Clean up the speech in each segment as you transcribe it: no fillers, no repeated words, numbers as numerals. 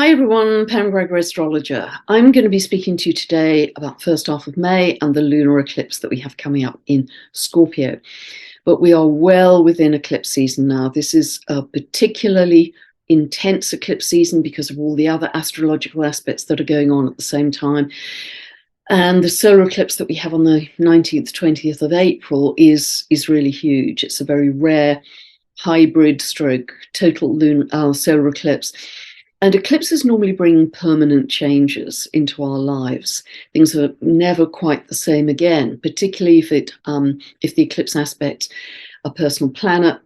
Hi everyone, Pam Gregory Astrologer. I'm going to be speaking to you today about first half of May and the lunar eclipse that we have coming up in Scorpio. But we are well within eclipse season now. This is a particularly intense eclipse season because of all the other astrological aspects that are going on at the same time. And the solar eclipse that we have on the 19th, 20th of April is really huge. It's a very rare hybrid stroke total solar eclipse. And eclipses normally bring permanent changes into our lives. Things are never quite the same again, particularly if the eclipse aspects a personal planet.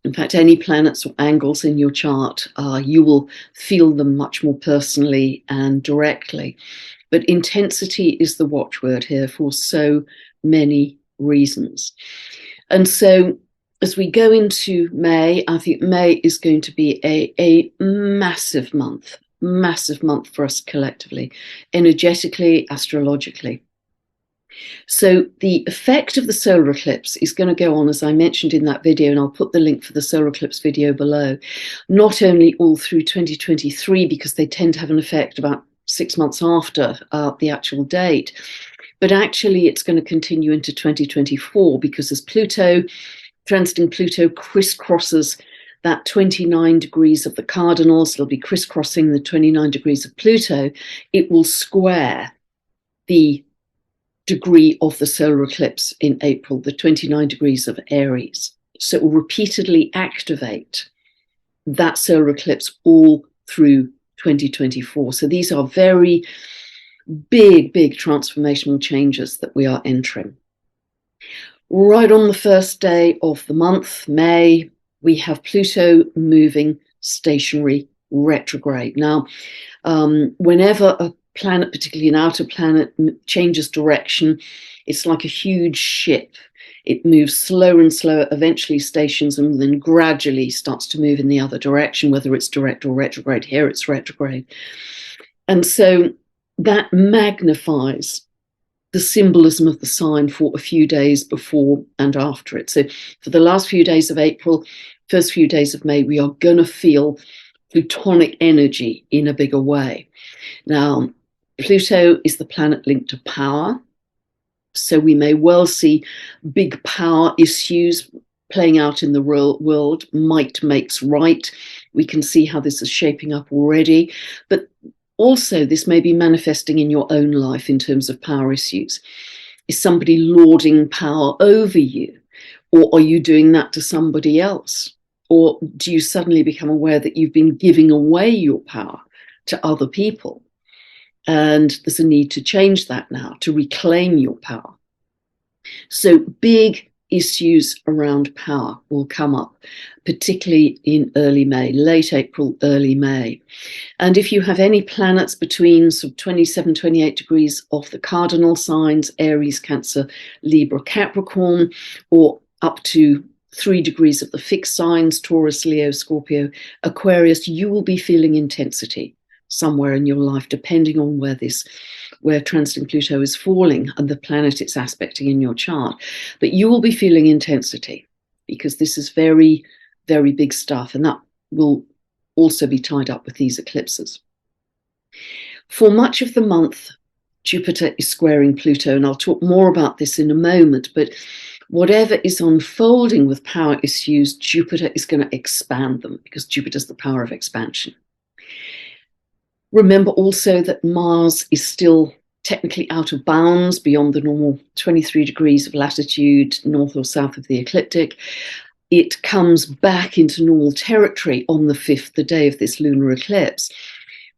In fact, any planets or angles in your chart, you will feel them much more personally and directly. But intensity is the watchword here for so many reasons. And so as we go into May, I think May is going to be a massive month for us collectively, energetically, astrologically. So the effect of the solar eclipse is going to go on, as I mentioned in that video, and I'll put the link for the solar eclipse video below, not only all through 2023, because they tend to have an effect about 6 months after the actual date, but actually it's going to continue into 2024 because as Pluto, transiting Pluto, crisscrosses that 29 degrees of the cardinals, it'll be crisscrossing the 29 degrees of Pluto, it will square the degree of the solar eclipse in April, the 29 degrees of Aries. So it will repeatedly activate that solar eclipse all through 2024. So these are very big transformational changes that we are entering. Right on the first day of the month, May, we have Pluto moving stationary retrograde. Now, whenever a planet, particularly an outer planet, changes direction, it's like a huge ship. It moves slower and slower, eventually stations, and then gradually starts to move in the other direction, whether it's direct or retrograde. Here it's retrograde. And so that magnifies the symbolism of the sign for a few days before and after it. So for the last few days of April, first few days of May, we are going to feel Plutonic energy in a bigger way. Now, Pluto is the planet linked to power. So we may well see big power issues playing out in the world. Might makes right. We can see how this is shaping up already. But also, this may be manifesting in your own life in terms of power issues. Is somebody lording power over you? Or are you doing that to somebody else? Or do you suddenly become aware that you've been giving away your power to other people? And there's a need to change that now, to reclaim your power. So big issues around power will come up, particularly in early May, late April, early May. And if you have any planets between sort of 27, 28 degrees of the cardinal signs, Aries, Cancer, Libra, Capricorn, or up to 3 degrees of the fixed signs, Taurus, Leo, Scorpio, Aquarius, you will be feeling intensity somewhere in your life, depending on where transiting Pluto is falling and the planet it's aspecting in your chart. But you will be feeling intensity because this is very, very big stuff, and that will also be tied up with these eclipses. For much of the month, Jupiter is squaring Pluto, and I'll talk more about this in a moment, but whatever is unfolding with power issues, Jupiter is going to expand them because Jupiter's the power of expansion. Remember also that Mars is still technically out of bounds beyond the normal 23 degrees of latitude north or south of the ecliptic. It comes back into normal territory on the 5th, the day of this lunar eclipse,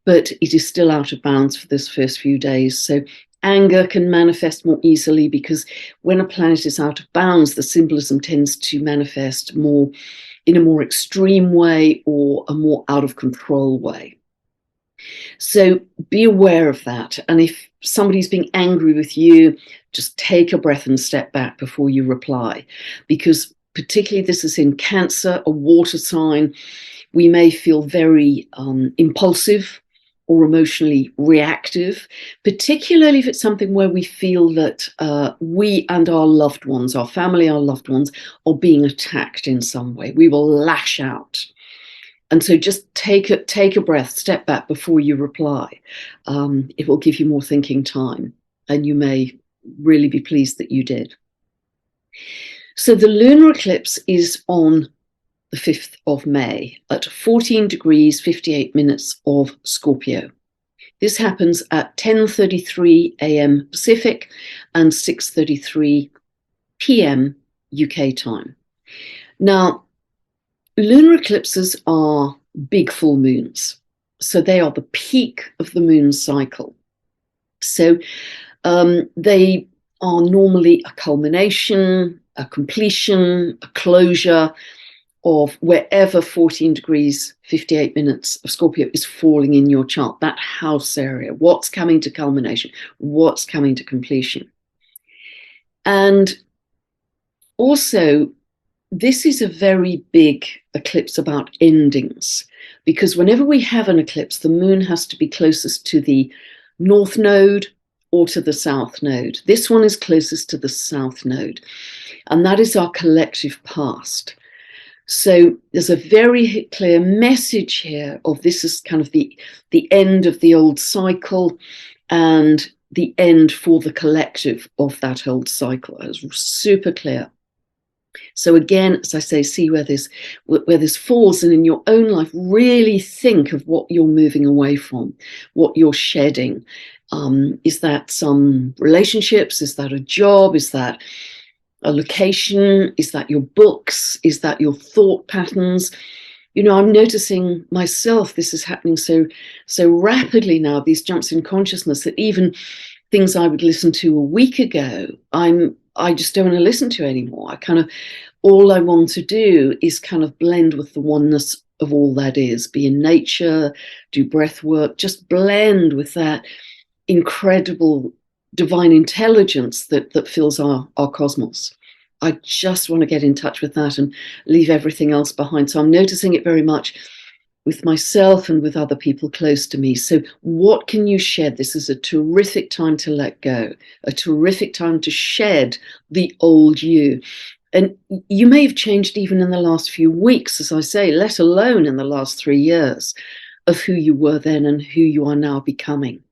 but it is still out of bounds for this first few days. So anger can manifest more easily because when a planet is out of bounds, the symbolism tends to manifest more in a more extreme way or a more out of control way. So be aware of that. And if somebody's being angry with you, just take a breath and step back before you reply. Because particularly this is in Cancer, a water sign, we may feel very impulsive or emotionally reactive, particularly if it's something where we feel that we and our loved ones, our family, our loved ones, are being attacked in some way. We will lash out. And so just take a breath, step back before you reply. It will give you more thinking time, and you may really be pleased that you did. So the lunar eclipse is on the 5th of May at 14 degrees 58 minutes of Scorpio. This happens at 10:33 a.m. Pacific and 6:33 p.m. UK time. Now, lunar eclipses are big full moons, so they are the peak of the moon cycle. So they are normally a culmination, a completion, a closure of wherever 14 degrees 58 minutes of Scorpio is falling in your chart, that house area, what's coming to culmination, what's coming to completion. And also, this is a very big eclipse about endings, because whenever we have an eclipse, the moon has to be closest to the north node or to the south node. This one is closest to the south node, and that is our collective past. So there's a very clear message here of this is kind of the end of the old cycle and the end for the collective of that old cycle. It's super clear. So again, as I say, see where this falls, and in your own life, really think of what you're moving away from, what you're shedding. Is that some relationships? Is that a job? Is that a location? Is that your books? Is that your thought patterns? You know, I'm noticing myself, this is happening so rapidly now, these jumps in consciousness, that even things I would listen to a week ago, I just don't want to listen to anymore. All I want to do is kind of blend with the oneness of all that is, be in nature, do breath work, just blend with that incredible divine intelligence that fills our cosmos. I just want to get in touch with that and leave everything else behind. So I'm noticing it very much with myself and with other people close to me. So what can you shed? This is a terrific time to let go, a terrific time to shed the old you. And you may have changed even in the last few weeks, as I say, let alone in the last 3 years, of who you were then and who you are now becoming.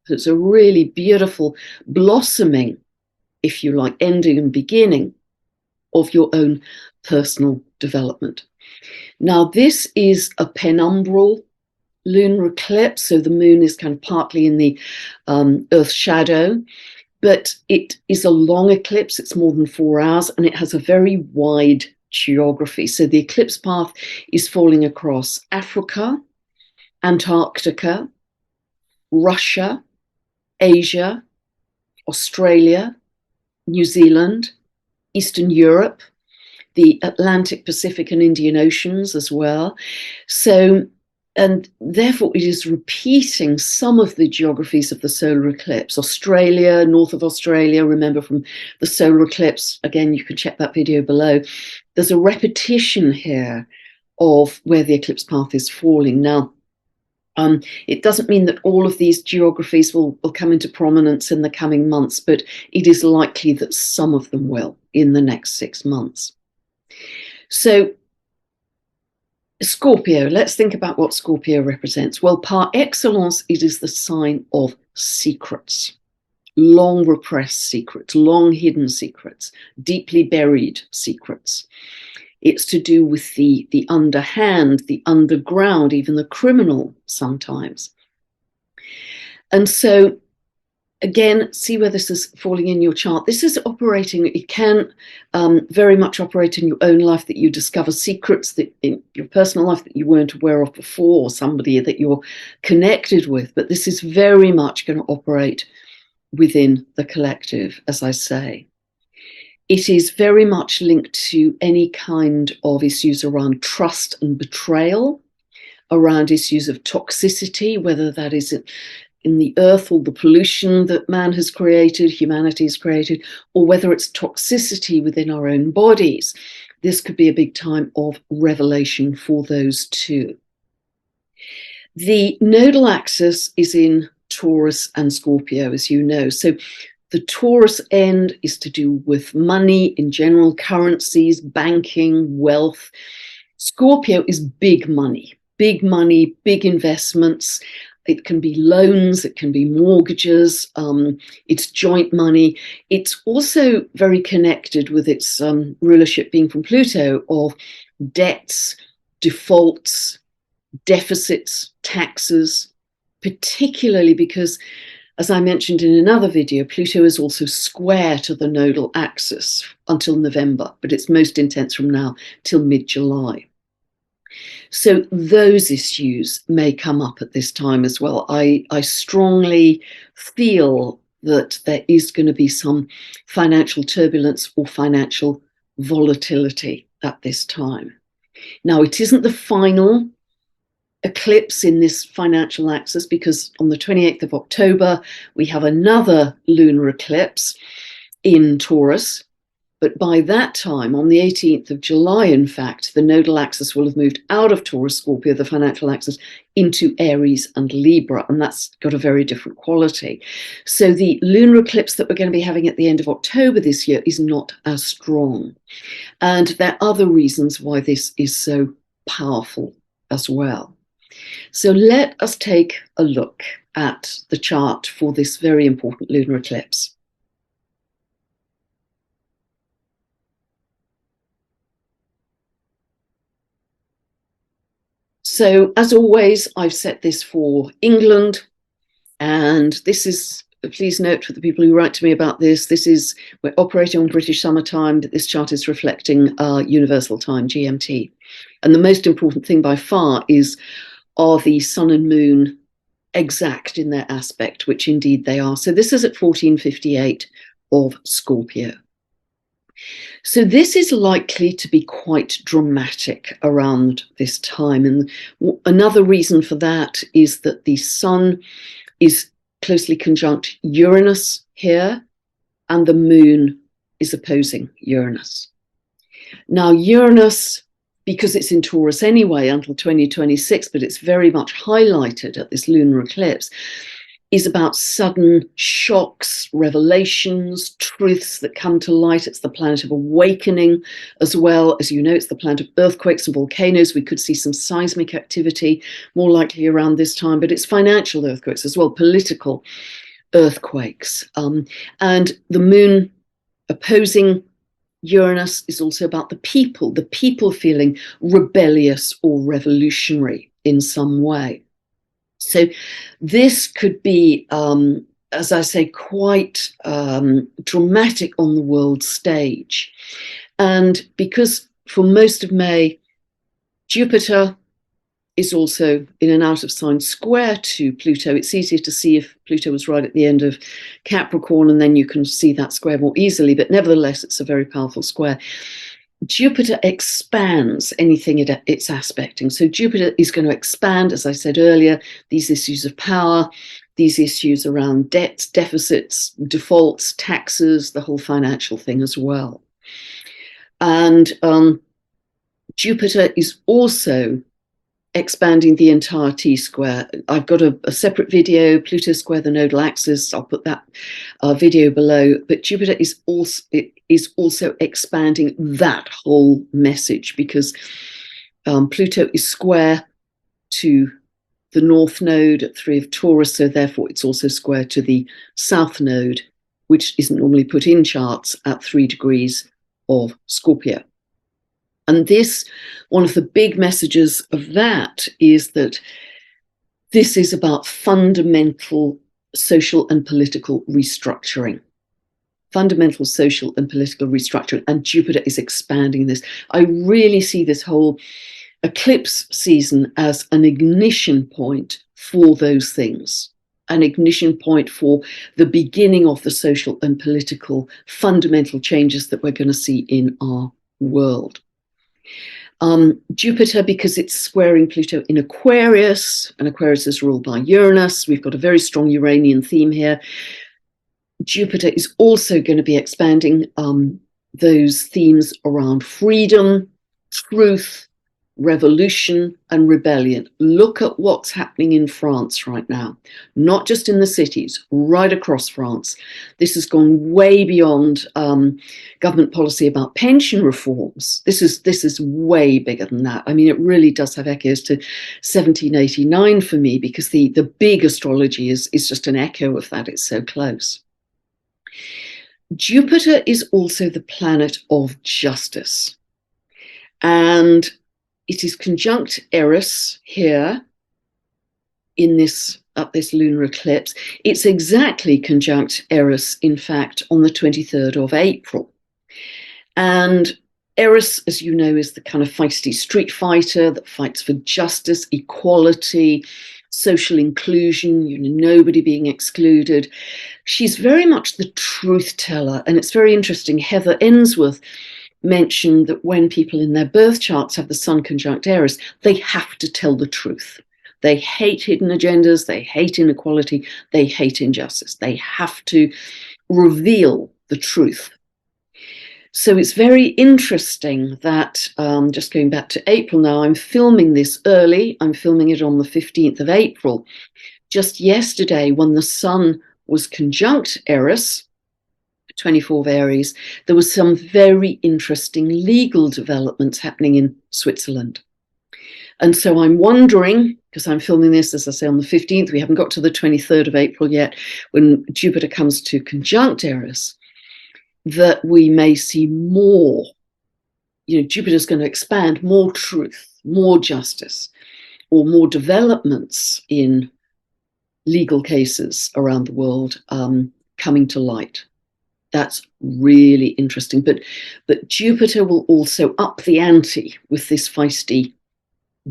So it's a really beautiful blossoming, if you like, ending and beginning of your own personal development. Now, this is a penumbral lunar eclipse, so the moon is kind of partly in the Earth's shadow, but it is a long eclipse. It's more than 4 hours, and it has a very wide geography. So the eclipse path is falling across Africa, Antarctica, Russia, Asia, Australia, New Zealand, Eastern Europe, the Atlantic, Pacific, and Indian Oceans as well. So, and therefore it is repeating some of the geographies of the solar eclipse. Australia, north of Australia, remember from the solar eclipse, again, you can check that video below. There's a repetition here of where the eclipse path is falling. Now, it doesn't mean that all of these geographies will come into prominence in the coming months, but it is likely that some of them will in the next 6 months. So Scorpio, let's think about what Scorpio represents. Well, par excellence, it is the sign of secrets, long repressed secrets, long hidden secrets, deeply buried secrets. It's to do with the underhand, the underground, even the criminal sometimes. And so, again, see where this is falling in your chart. This is operating, it can very much operate in your own life, that you discover secrets that in your personal life that you weren't aware of before, or somebody that you're connected with. But this is very much going to operate within the collective, as I say. It is very much linked to any kind of issues around trust and betrayal, around issues of toxicity, whether that is in the earth or the pollution that man has created, humanity has created, or whether it's toxicity within our own bodies. This could be a big time of revelation for those two. The nodal axis is in Taurus and Scorpio, as you know. So the Taurus end is to do with money in general, currencies, banking, wealth. Scorpio is big money. big money, big investments. It can be loans, it can be mortgages, it's joint money. It's also very connected with its rulership being from Pluto of debts, defaults, deficits, taxes, particularly because, as I mentioned in another video, Pluto is also square to the nodal axis until November, but it's most intense from now till mid-July. So those issues may come up at this time as well. I strongly feel that there is going to be some financial turbulence or financial volatility at this time. Now, it isn't the final eclipse in this financial axis, because on the 28th of October, we have another lunar eclipse in Taurus. But by that time, on the 18th of July, in fact, the nodal axis will have moved out of Taurus, Scorpio, the financial axis, into Aries and Libra, and that's got a very different quality. So the lunar eclipse that we're going to be having at the end of October this year is not as strong. And there are other reasons why this is so powerful as well. So let us take a look at the chart for this very important lunar eclipse. So, as always, I've set this for England, and this is, please note for the people who write to me about this, we're operating on British summer time, but this chart is reflecting universal time, GMT. And the most important thing by far is, are the sun and moon exact in their aspect, which indeed they are. So this is at 1458 of Scorpio. So this is likely to be quite dramatic around this time. And another reason for that is that the sun is closely conjunct Uranus here, and the moon is opposing Uranus. Now, Uranus, because it's in Taurus anyway until 2026, but it's very much highlighted at this lunar eclipse, is about sudden shocks, revelations, truths that come to light. It's the planet of awakening as well. As you know, it's the planet of earthquakes and volcanoes. We could see some seismic activity more likely around this time, but it's financial earthquakes as well, political earthquakes. And the moon opposing Uranus is also about the people feeling rebellious or revolutionary in some way. So this could be, as I say, quite dramatic on the world stage. And because for most of May, Jupiter is also in an out of sign square to Pluto. It's easier to see if Pluto was right at the end of Capricorn, and then you can see that square more easily. But nevertheless, it's a very powerful square. Jupiter expands anything it's aspecting. So Jupiter is going to expand, as I said earlier, these issues of power, these issues around debts, deficits, defaults, taxes, the whole financial thing as well. And Jupiter is also expanding the entire T-square. I've got a separate video, Pluto square the nodal axis. I'll put that video below. But Jupiter is also expanding that whole message, because Pluto is square to the north node at 3 of Taurus, so therefore it's also square to the south node, which isn't normally put in charts, at 3 degrees of Scorpio. And this, one of the big messages of that is that this is about fundamental social and political restructuring. Fundamental social and political restructuring, and Jupiter is expanding this. I really see this whole eclipse season as an ignition point for those things, an ignition point for the beginning of the social and political fundamental changes that we're going to see in our world. Jupiter, because it's squaring Pluto in Aquarius, and Aquarius is ruled by Uranus. We've got a very strong Uranian theme here. Jupiter is also going to be expanding those themes around freedom, truth, revolution and rebellion. Look at what's happening in France right now, not just in the cities, right across France. This has gone way beyond government policy about pension reforms. This is way bigger than that. I mean, it really does have echoes to 1789 for me, because the big astrology is just an echo of that. It's so close. Jupiter is also the planet of justice, and it is conjunct Eris here in this lunar eclipse. It's exactly conjunct Eris, in fact, on the 23rd of April. And Eris, as you know, is the kind of feisty street fighter that fights for justice, equality, social inclusion, nobody being excluded. She's very much the truth teller. And it's very interesting. Heather Ensworth mentioned that when people in their birth charts have the Sun conjunct Eris, they have to tell the truth. They hate hidden agendas, they hate inequality, they hate injustice. They have to reveal the truth. So it's very interesting that, just going back to April now, I'm filming this early. I'm filming it on the 15th of April. Just yesterday, when the Sun was conjunct Eris, 24 of Aries, there was some very interesting legal developments happening in Switzerland. And so I'm wondering, because I'm filming this, as I say, on the 15th, we haven't got to the 23rd of April yet, when Jupiter comes to conjunct Eris, that we may see more, Jupiter's going to expand, more truth, more justice, or more developments in legal cases around the world coming to light. That's really interesting. But Jupiter will also up the ante with this feisty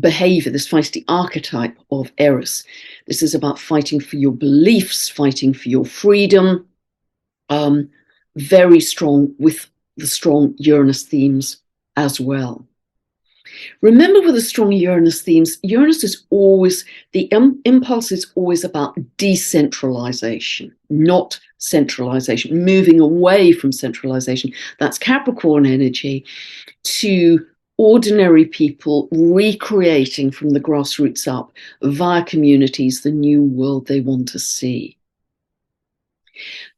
behavior, this feisty archetype of Eris. This is about fighting for your beliefs, fighting for your freedom. Very strong with the strong Uranus themes as well. Remember, with the strong Uranus themes, Uranus is always, the impulse is always about decentralization, not centralization, moving away from centralization. That's Capricorn energy, to ordinary people recreating from the grassroots up via communities the new world they want to see.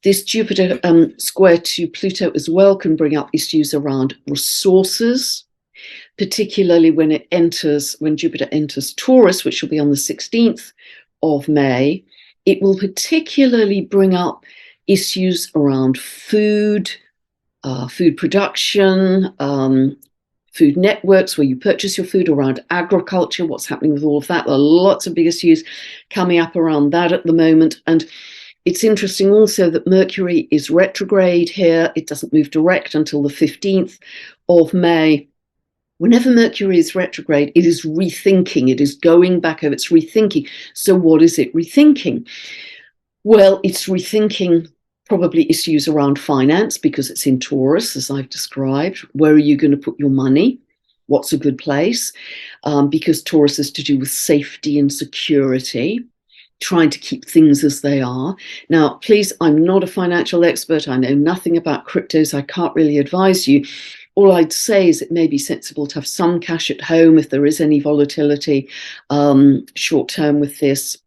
This Jupiter square to Pluto as well can bring up issues around resources, particularly when Jupiter enters Taurus, which will be on the 16th of May. It will particularly bring up issues around food, food production, food networks where you purchase your food, around agriculture, what's happening with all of that. There are lots of big issues coming up around that at the moment. And it's interesting also that Mercury is retrograde here. It doesn't move direct until the 15th of May. Whenever Mercury is retrograde, it is rethinking. It is going back over. It's rethinking. So what is it rethinking? Well, it's rethinking probably issues around finance, because it's in Taurus, as I've described. Where are you going to put your money? What's a good place? Because Taurus is to do with safety and security, trying to keep things as they are. Now, please, I'm not a financial expert. I know nothing about cryptos. I can't really advise you. All I'd say is it may be sensible to have some cash at home if there is any volatility short term with this.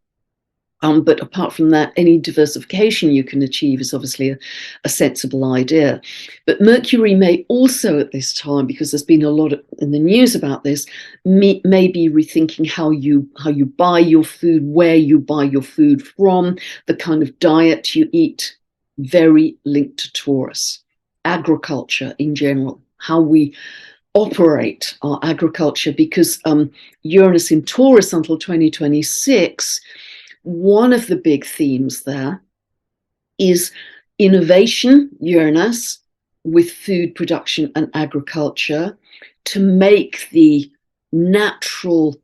But apart from that, any diversification you can achieve is obviously a sensible idea. But Mercury may also at this time, because there's been a lot in the news about this, may be rethinking how you buy your food, where you buy your food from, the kind of diet you eat, very linked to Taurus. Agriculture in general, how we operate our agriculture, because Uranus in Taurus until 2026, one of the big themes there is innovation, Uranus, with food production and agriculture, to make the natural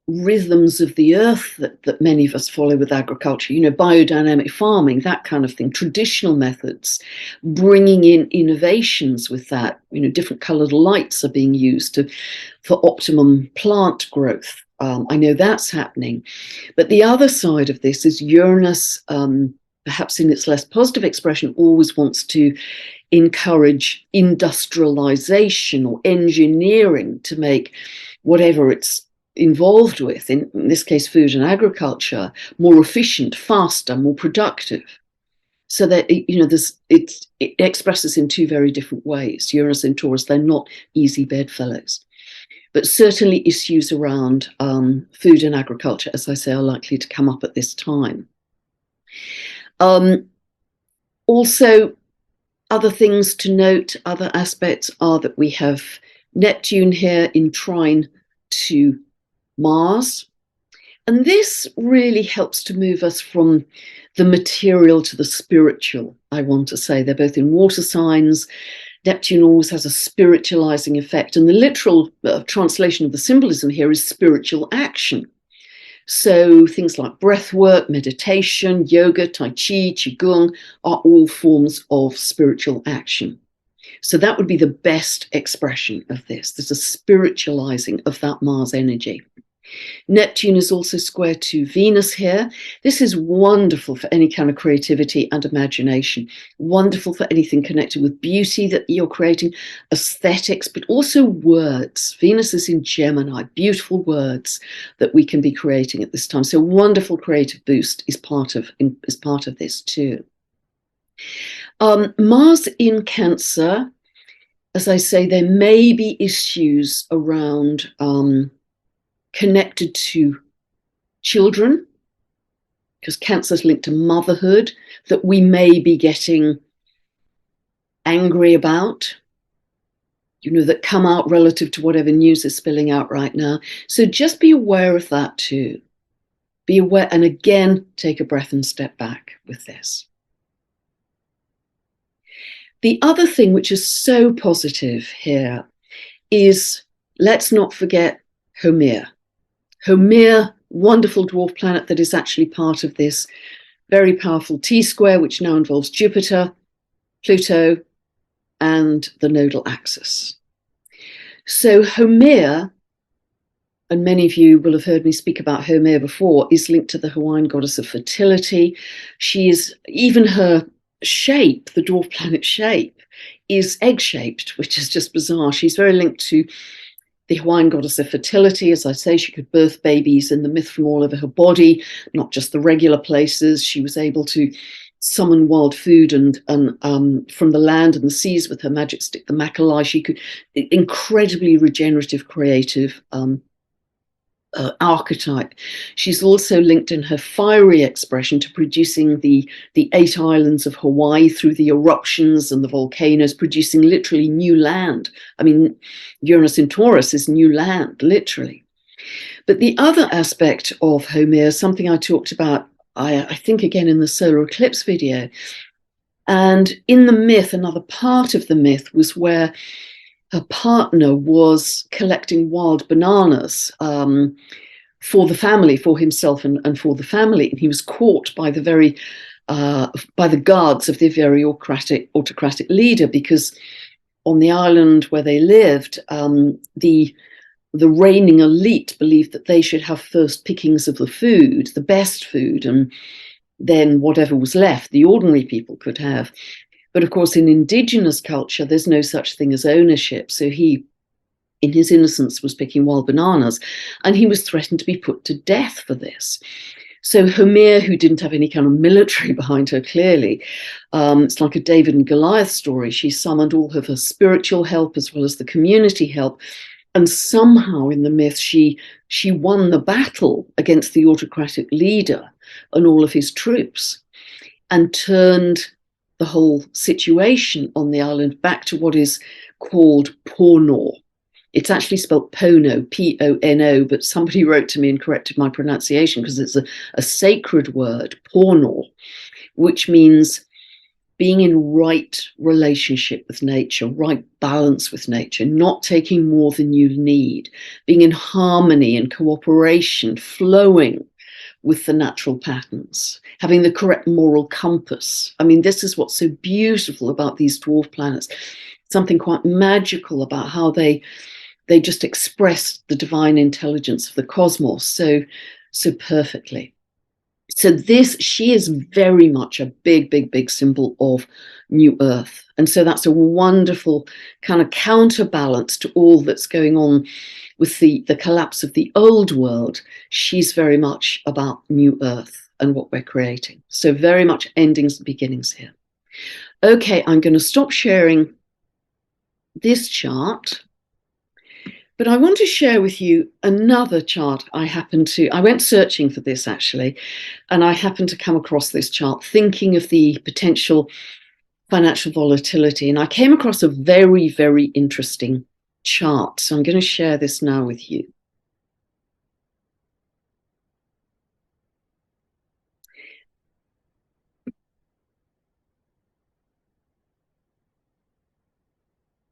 rhythms of the earth that many of us follow with agriculture, biodynamic farming, that kind of thing, traditional methods, bringing in innovations with that. Different colored lights are being used for optimum plant growth. I know that's happening. But the other side of this is Uranus, perhaps in its less positive expression, always wants to encourage industrialization or engineering to make whatever it's involved with, in this case food and agriculture, more efficient, faster, more productive. So that it expresses in two very different ways. Uranus and Taurus, they're not easy bedfellows, but certainly issues around food and agriculture, as I say, are likely to come up at this time. Also, other things to note, other aspects are that we have Neptune here in trine to Mars. And this really helps to move us from the material to the spiritual, I want to say. They're both in water signs. Neptune always has a spiritualizing effect. And the literal translation of the symbolism here is spiritual action. So things like breath work, meditation, yoga, tai chi, qigong are all forms of spiritual action. So that would be the best expression of this. There's a spiritualizing of that Mars energy. Neptune is also square to Venus here. This is wonderful for any kind of creativity and imagination, wonderful for anything connected with beauty that you're creating, aesthetics, but also words. Venus is in Gemini, beautiful words that we can be creating at this time. So wonderful creative boost is part of this too. Mars in Cancer, as I say, there may be issues around connected to children, because Cancer is linked to motherhood, that we may be getting angry about, that come out relative to whatever news is spilling out right now. So just be aware of that too. Be aware, and again, take a breath and step back with this. The other thing which is so positive here is, let's not forget Haumea. Haumea, wonderful dwarf planet that is actually part of this very powerful T-square, which now involves Jupiter, Pluto, and the nodal axis. So Haumea, and many of you will have heard me speak about Haumea before, is linked to the Hawaiian goddess of fertility. She is, even her shape, the dwarf planet shape, is egg-shaped, which is just bizarre. She's very linked to the Hawaiian goddess of fertility. As I say, she could birth babies in the myth from all over her body, not just the regular places. She was able to summon wild food and from the land and the seas with her magic stick, the makalai. She could, incredibly regenerative, creative archetype. She's also linked in her fiery expression to producing the 8 islands of Hawaii through the eruptions and the volcanoes, producing literally new land. I mean, Uranus in Taurus is new land, literally. But the other aspect of Haumea, something I talked about, I think again in the solar eclipse video, and in the myth, another part of the myth was where her partner was collecting wild bananas for the family, for himself and for the family. And he was caught by the guards of the very autocratic leader, because on the island where they lived, the reigning elite believed that they should have first pickings of the food, the best food, and then whatever was left, the ordinary people could have. But of course, in indigenous culture, there's no such thing as ownership. So he, in his innocence, was picking wild bananas, and he was threatened to be put to death for this. So Haumea, who didn't have any kind of military behind her, clearly, it's like a David and Goliath story. She summoned all of her spiritual help as well as the community help. And somehow in the myth, she won the battle against the autocratic leader and all of his troops, and turned the whole situation on the island back to what is called Pono. It's actually spelled Pono, P-O-N-O, but somebody wrote to me and corrected my pronunciation because it's a sacred word, Pono, which means being in right relationship with nature, right balance with nature, not taking more than you need, being in harmony and cooperation, flowing with the natural patterns, having the correct moral compass. I mean, this is what's so beautiful about these dwarf planets, something quite magical about how they just express the divine intelligence of the cosmos so perfectly. So she is very much a big, big, big symbol of New Earth. And so that's a wonderful kind of counterbalance to all that's going on with the collapse of the old world. She's very much about New Earth and what we're creating. So very much endings and beginnings here. Okay, I'm going to stop sharing this chart, but I want to share with you another chart I went searching for this actually, and I happened to come across this chart thinking of the potential financial volatility, and I came across a very, very interesting chart. So I'm going to share this now with you.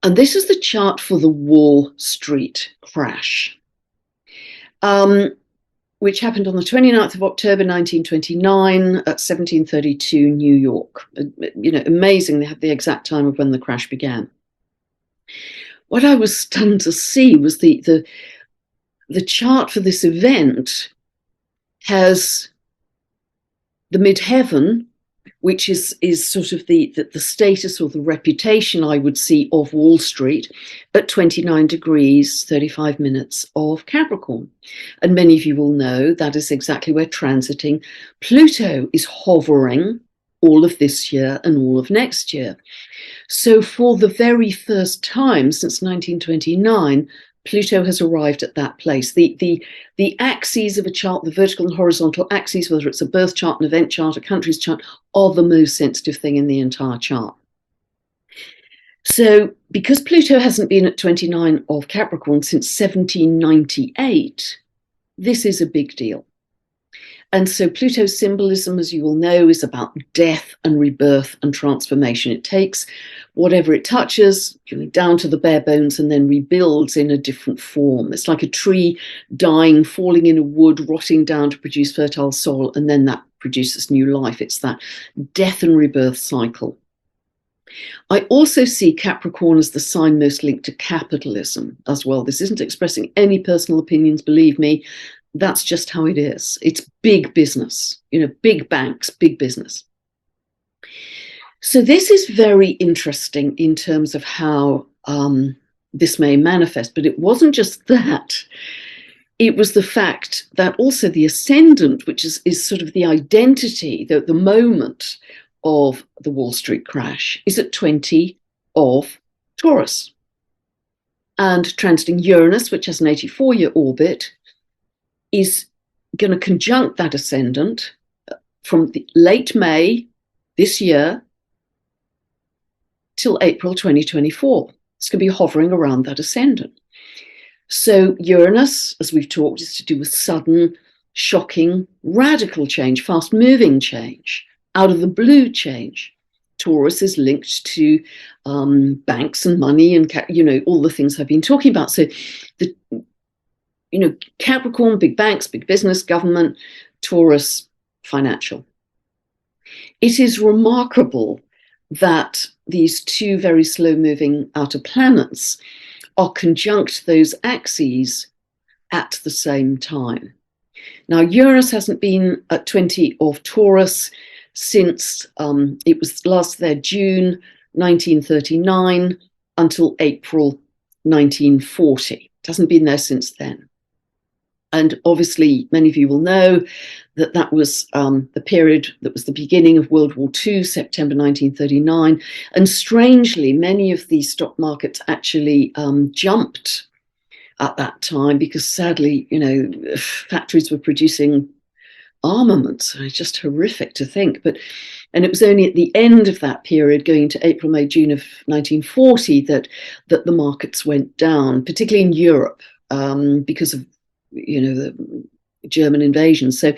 And this is the chart for the Wall Street crash, which happened on the 29th of October 1929 at 1732 New York. Amazing, they have the exact time of when the crash began. What I was stunned to see was the chart for this event has the midheaven, which is sort of the status or the reputation, I would see, of Wall Street at 29 degrees, 35 minutes of Capricorn. And many of you will know that is exactly where transiting Pluto is hovering all of this year and all of next year. So for the very first time since 1929, Pluto has arrived at that place. The axes of a chart, the vertical and horizontal axes, whether it's a birth chart, an event chart, a country's chart, are the most sensitive thing in the entire chart. So because Pluto hasn't been at 29 of Capricorn since 1798, this is a big deal. And so Pluto's symbolism, as you will know, is about death and rebirth and transformation. It takes whatever it touches, down to the bare bones, and then rebuilds in a different form. It's like a tree dying, falling in a wood, rotting down to produce fertile soil, and then that produces new life. It's that death and rebirth cycle. I also see Capricorn as the sign most linked to capitalism as well. This isn't expressing any personal opinions, believe me. That's just how it is. It's big business, big banks, big business. So this is very interesting in terms of how this may manifest, but it wasn't just that. It was the fact that also the ascendant, which is sort of the identity, the moment of the Wall Street crash, is at 20 of Taurus. And transiting Uranus, which has an 84-year orbit, is going to conjunct that ascendant from the late May this year till April 2024. It's going to be hovering around that ascendant. So Uranus, as we've talked, is to do with sudden, shocking, radical change, fast-moving change, out of the blue change. Taurus is linked to banks and money and, all the things I've been talking about. So Capricorn, big banks, big business, government, Taurus, financial. It is remarkable that these two very slow-moving outer planets are conjunct those axes at the same time. Now, Uranus hasn't been at 20 of Taurus since it was last there June 1939 until April 1940. It hasn't been there since then. And obviously, many of you will know that was the period that was the beginning of World War II, September 1939. And strangely, many of the stock markets actually jumped at that time because sadly, factories were producing armaments. It's just horrific to think. And it was only at the end of that period, going to April, May, June of 1940, that the markets went down, particularly in Europe, because of the German invasion. So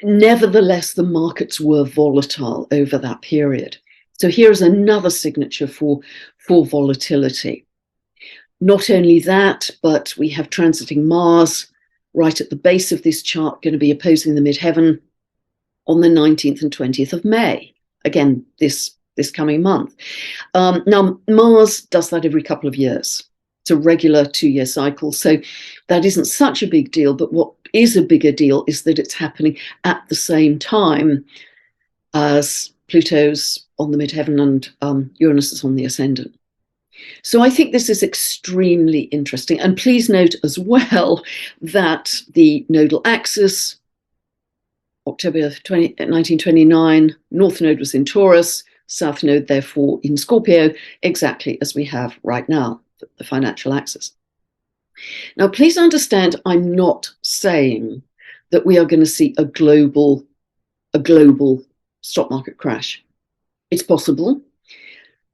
nevertheless, the markets were volatile over that period. So here's another signature for volatility. Not only that, but we have transiting Mars right at the base of this chart, going to be opposing the midheaven on the 19th and 20th of May. Again, this coming month. Now, Mars does that every couple of years. It's a regular 2-year cycle, so that isn't such a big deal. But what is a bigger deal is that it's happening at the same time as Pluto's on the midheaven and Uranus is on the ascendant. So I think this is extremely interesting. And please note as well that the nodal axis, October 1929, North Node was in Taurus, South Node therefore in Scorpio, exactly as we have right now, the financial axis. Now, please understand, I'm not saying that we are going to see a global stock market crash. It's possible,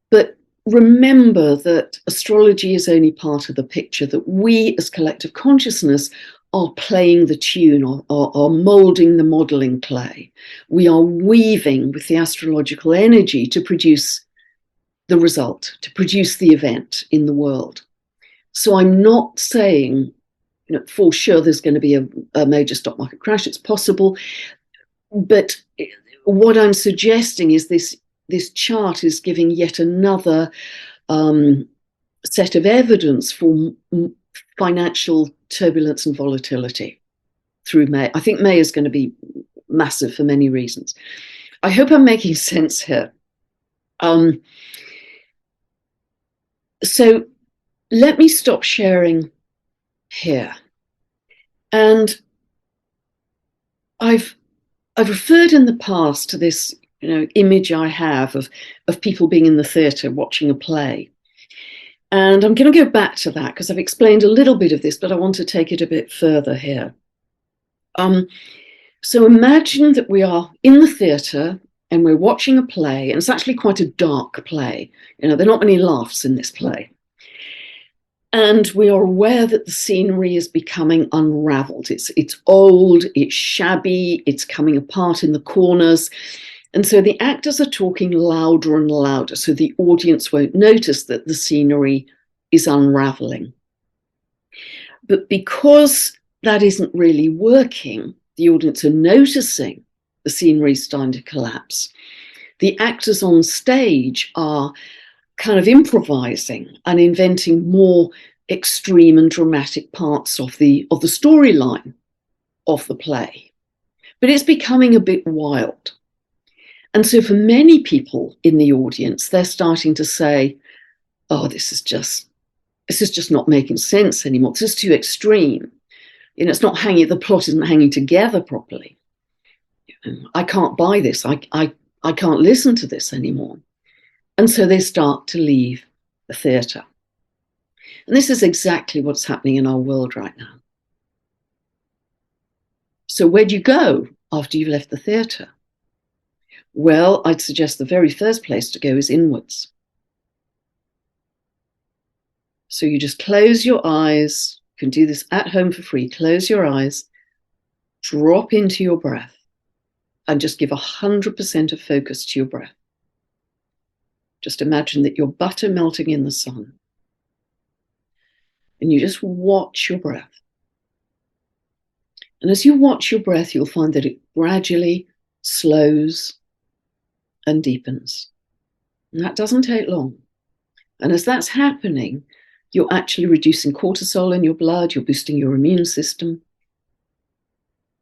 but remember that astrology is only part of the picture, that we as collective consciousness are playing the tune, are molding the modeling clay. We are weaving with the astrological energy to produce the result, to produce the event in the world. So I'm not saying, for sure there's going to be a major stock market crash. It's possible, but what I'm suggesting is this chart is giving yet another set of evidence for financial turbulence and volatility through May. I think May is going to be massive for many reasons. I hope I'm making sense here. So let me stop sharing here. And I've referred in the past to this image I have of people being in the theatre watching a play. And I'm going to go back to that because I've explained a little bit of this, but I want to take it a bit further here. So imagine that we are in the theatre and we're watching a play, and it's actually quite a dark play. There are not many laughs in this play. And we are aware that the scenery is becoming unraveled. It's old, it's shabby, it's coming apart in the corners. And so the actors are talking louder and louder, so the audience won't notice that the scenery is unraveling. But because that isn't really working, the audience are noticing the scenery starting to collapse. The actors on stage are kind of improvising and inventing more extreme and dramatic parts of the storyline of the play. But it's becoming a bit wild. And so for many people in the audience, they're starting to say, oh, this is just not making sense anymore. This is too extreme. It's not hanging, the plot isn't hanging together properly. I can't buy this. I can't listen to this anymore. And so they start to leave the theatre. And this is exactly what's happening in our world right now. So where do you go after you've left the theatre? Well, I'd suggest the very first place to go is inwards. So you just close your eyes. You can do this at home for free. Close your eyes, drop into your breath, and just give 100% of focus to your breath. Just imagine that you're butter melting in the sun. And you just watch your breath. And as you watch your breath, you'll find that it gradually slows and deepens. And that doesn't take long. And as that's happening, you're actually reducing cortisol in your blood, you're boosting your immune system.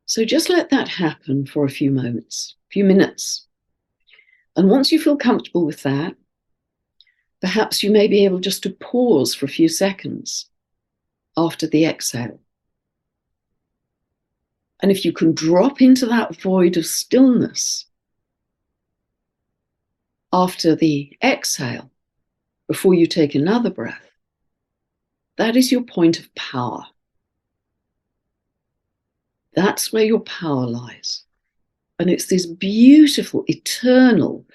So just let that happen for a few moments, a few minutes. And once you feel comfortable with that, perhaps you may be able just to pause for a few seconds after the exhale. And if you can drop into that void of stillness after the exhale, before you take another breath, that is your point of power. That's where your power lies. And it's this beautiful, eternal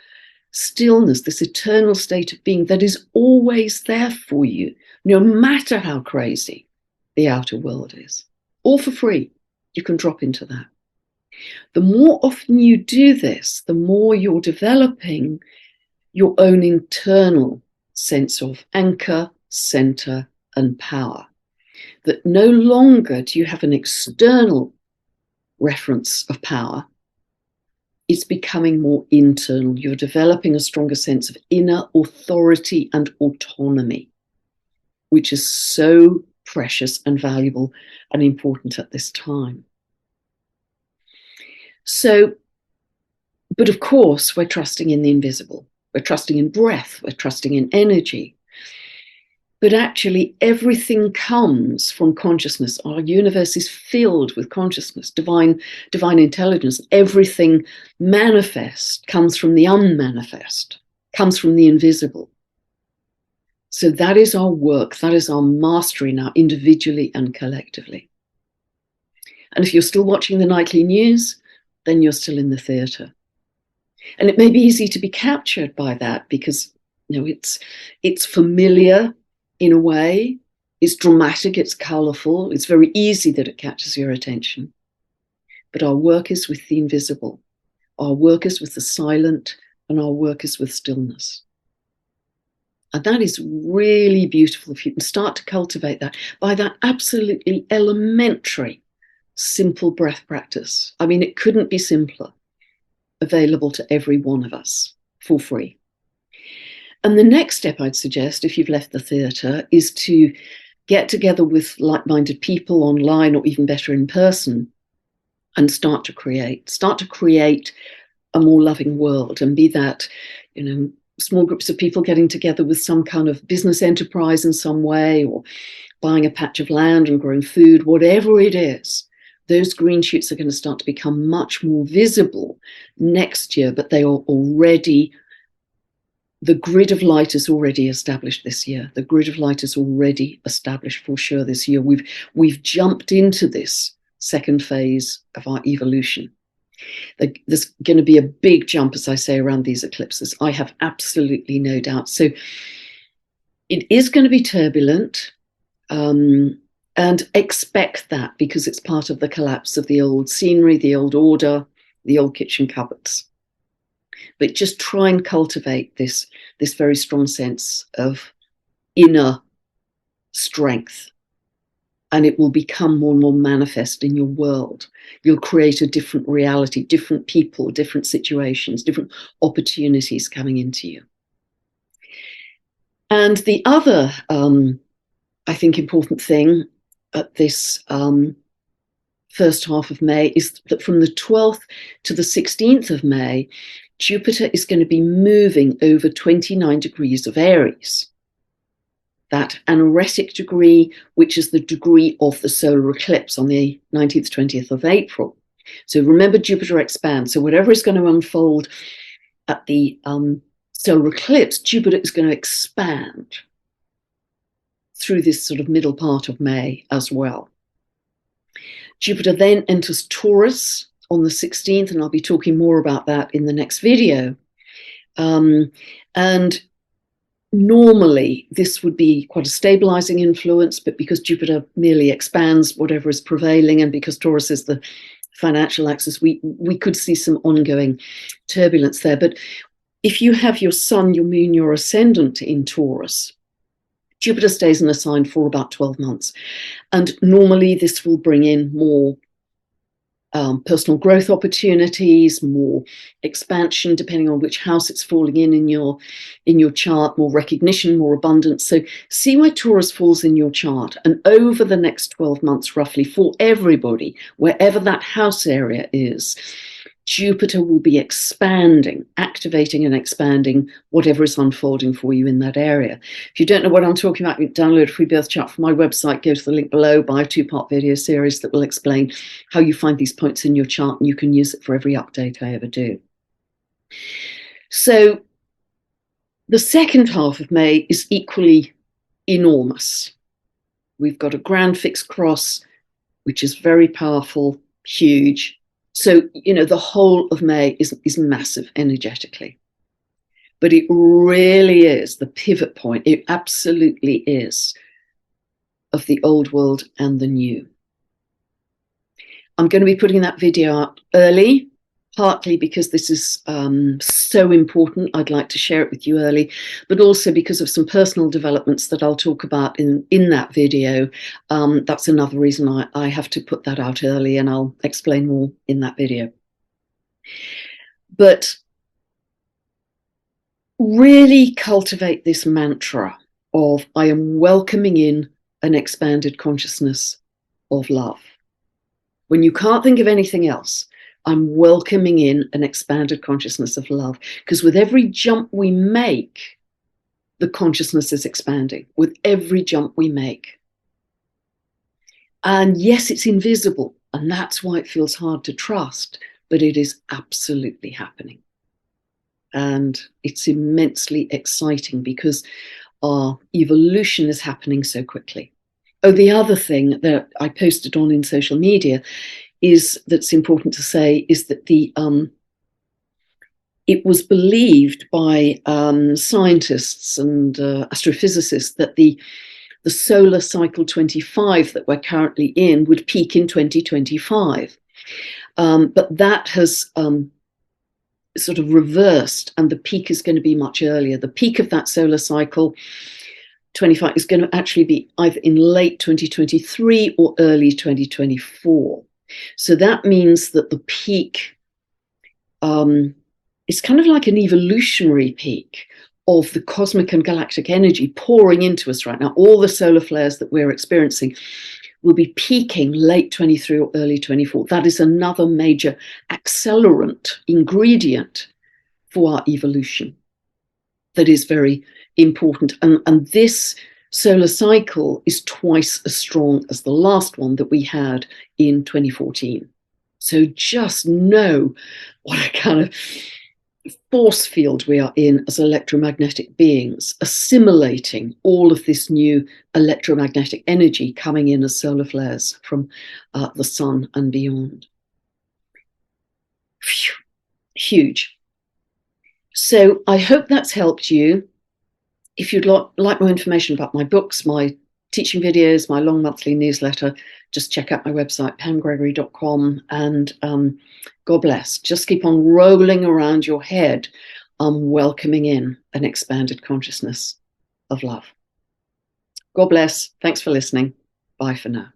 stillness, this eternal state of being that is always there for you, no matter how crazy the outer world is. All for free. You can drop into that. The more often you do this, the more you're developing your own internal sense of anchor, center, and power. That no longer do you have an external reference of power. It's becoming more internal. You're developing a stronger sense of inner authority and autonomy, which is so precious and valuable and important at this time. So, but of course, we're trusting in the invisible. We're trusting in breath. We're trusting in energy. But actually, everything comes from consciousness. Our universe is filled with consciousness, divine intelligence. Everything manifest comes from the unmanifest, comes from the invisible. So that is our work. That is our mastery now, individually and collectively. And if you're still watching the nightly news, then you're still in the theatre. And it may be easy to be captured by that because, you know, it's familiar in a way, it's dramatic, it's colourful, it's very easy that it catches your attention. But our work is with the invisible, our work is with the silent, and our work is with stillness. And that is really beautiful if you can start to cultivate that by that absolutely elementary, simple breath practice. I mean, it couldn't be simpler, available to every one of us for free. And the next step I'd suggest, if you've left the theatre, is to get together with like-minded people online, or even better in person, and start to create a more loving world. And be that, you know, small groups of people getting together with some kind of business enterprise in some way, or buying a patch of land and growing food, whatever it is, those green shoots are going to start to become much more visible next year, but they are already, the grid of light is already established this year. The grid of light is already established for sure this year. We've jumped into this second phase of our evolution. There's going to be a big jump, as I say, around these eclipses. I have absolutely no doubt. So it is going to be turbulent, and expect that, because it's part of the collapse of the old scenery, the old order, the old kitchen cupboards. But just try and cultivate this very strong sense of inner strength, and it will become more and more manifest in your world. You'll create a different reality, different people, different situations, different opportunities coming into you. And the other, I think, important thing at this first half of May is that from the 12th to the 16th of May, Jupiter is going to be moving over 29 degrees of Aries. That anaretic degree, which is the degree of the solar eclipse on the 19th, 20th of April. So remember, Jupiter expands. So whatever is going to unfold at the solar eclipse, Jupiter is going to expand through this sort of middle part of May as well. Jupiter then enters Taurus on the 16th, and I'll be talking more about that in the next video. And normally this would be quite a stabilizing influence, but because Jupiter merely expands whatever is prevailing, and because Taurus is the financial axis, we could see some ongoing turbulence there. But if you have your sun, your moon, your ascendant in Taurus, Jupiter stays in a sign for about 12 months. And normally this will bring in more personal growth opportunities, more expansion, depending on which house it's falling in your chart, more recognition, more abundance. So see where Taurus falls in your chart, and over the next 12 months, roughly, for everybody, wherever that house area is, Jupiter will be expanding, activating and expanding whatever is unfolding for you in that area. If you don't know what I'm talking about, you can download a free birth chart from my website. Go to the link below, buy a 2-part video series that will explain how you find these points in your chart, and you can use it for every update I ever do. So the second half of May is equally enormous. We've got a grand fixed cross, which is very powerful, huge. So, you know, the whole of May is massive energetically. But it really is the pivot point. It absolutely is, of the old world and the new. I'm going to be putting that video out early, partly because this is so important. I'd like to share it with you early, but also because of some personal developments that I'll talk about in that video. That's another reason I have to put that out early, and I'll explain more in that video. But really cultivate this mantra of, I am welcoming in an expanded consciousness of love. When you can't think of anything else, I'm welcoming in an expanded consciousness of love, because with every jump we make, the consciousness is expanding with every jump we make. And yes, it's invisible, and that's why it feels hard to trust, but it is absolutely happening. And it's immensely exciting because our evolution is happening so quickly. Oh, the other thing that I posted on in social media is that's important to say is that it was believed by scientists and astrophysicists that the solar cycle 25 that we're currently in would peak in 2025. But that has sort of reversed, and the peak is going to be much earlier. The peak of that solar cycle 25 is going to actually be either in late 2023 or early 2024. So that means that the peak is kind of like an evolutionary peak of the cosmic and galactic energy pouring into us right now. All the solar flares that we're experiencing will be peaking late 23 or early 24. That is another major accelerant ingredient for our evolution that is very important. And this solar cycle is twice as strong as the last one that we had in 2014. So just know what a kind of force field we are in as electromagnetic beings, assimilating all of this new electromagnetic energy coming in as solar flares from the sun and beyond. Phew, huge. So I hope that's helped you. If you'd like more information about my books, my teaching videos, my long monthly newsletter, just check out my website, pamgregory.com, and God bless. Just keep on rolling around your head, welcoming in an expanded consciousness of love. God bless. Thanks for listening. Bye for now.